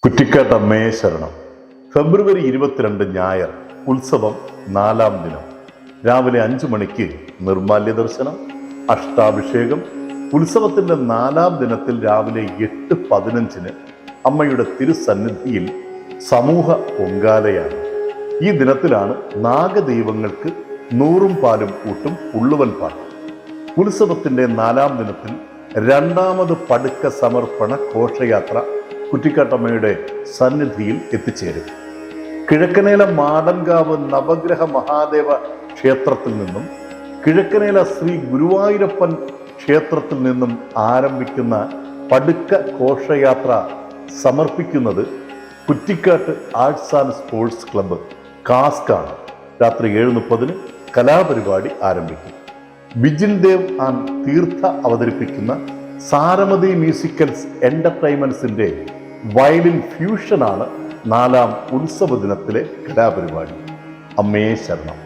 കുറ്റിക്കാട്ട് അമ്മയെ ശരണം. ഫെബ്രുവരി 22 ഞായർ, ഉത്സവം 4-ാം ദിനം. രാവിലെ 5 മണിക്ക് നിർമാല്യ ദർശനം, അഷ്ടാഭിഷേകം. ഉത്സവത്തിന്റെ 4-ാം ദിനത്തിൽ രാവിലെ 8:15 അമ്മയുടെ തിരുസന്നിധിയിൽ സമൂഹ പൊങ്കാലയാണ്. ഈ ദിനത്തിലാണ് നാഗദൈവങ്ങൾക്ക് 100 പാലും കൂട്ടും പുള്ളുവൻ പാട്ടും. ഉത്സവത്തിന്റെ 4-ാം ദിനത്തിൽ 2ാമത് പടുക്ക സമർപ്പണ ഘോഷയാത്ര കുറ്റിക്കാട്ടമ്മയുടെ സന്നിധിയിൽ എത്തിച്ചേരും. കിഴക്കനേല മാടൻകാവ് നവഗ്രഹ മഹാദേവ ക്ഷേത്രത്തിൽ നിന്നും കിഴക്കനേല ശ്രീ ഗുരുവായൂരപ്പൻ ക്ഷേത്രത്തിൽ നിന്നും ആരംഭിക്കുന്ന പടുക്ക ഘോഷയാത്ര സമർപ്പിക്കുന്നത് കുറ്റിക്കാട്ട് ആർട്സ് ആൻഡ് സ്പോർട്സ് ക്ലബ്ബ് കാസ്കാണ്. രാത്രി 7:30 കലാപരിപാടി ആരംഭിക്കും. ബിജിൻ ദേവ് ആൻഡ് തീർത്ഥ അവതരിപ്പിക്കുന്ന സാരമതി മ്യൂസിക്കൽസ് എന്റർടൈൻമെന്റ്സിന്റെ വയലിൻ ഫ്യൂഷനാണ് 4-ാം ഉത്സവ ദിനത്തിലെ കലാപരിപാടി. അമ്മയെ ശരണം.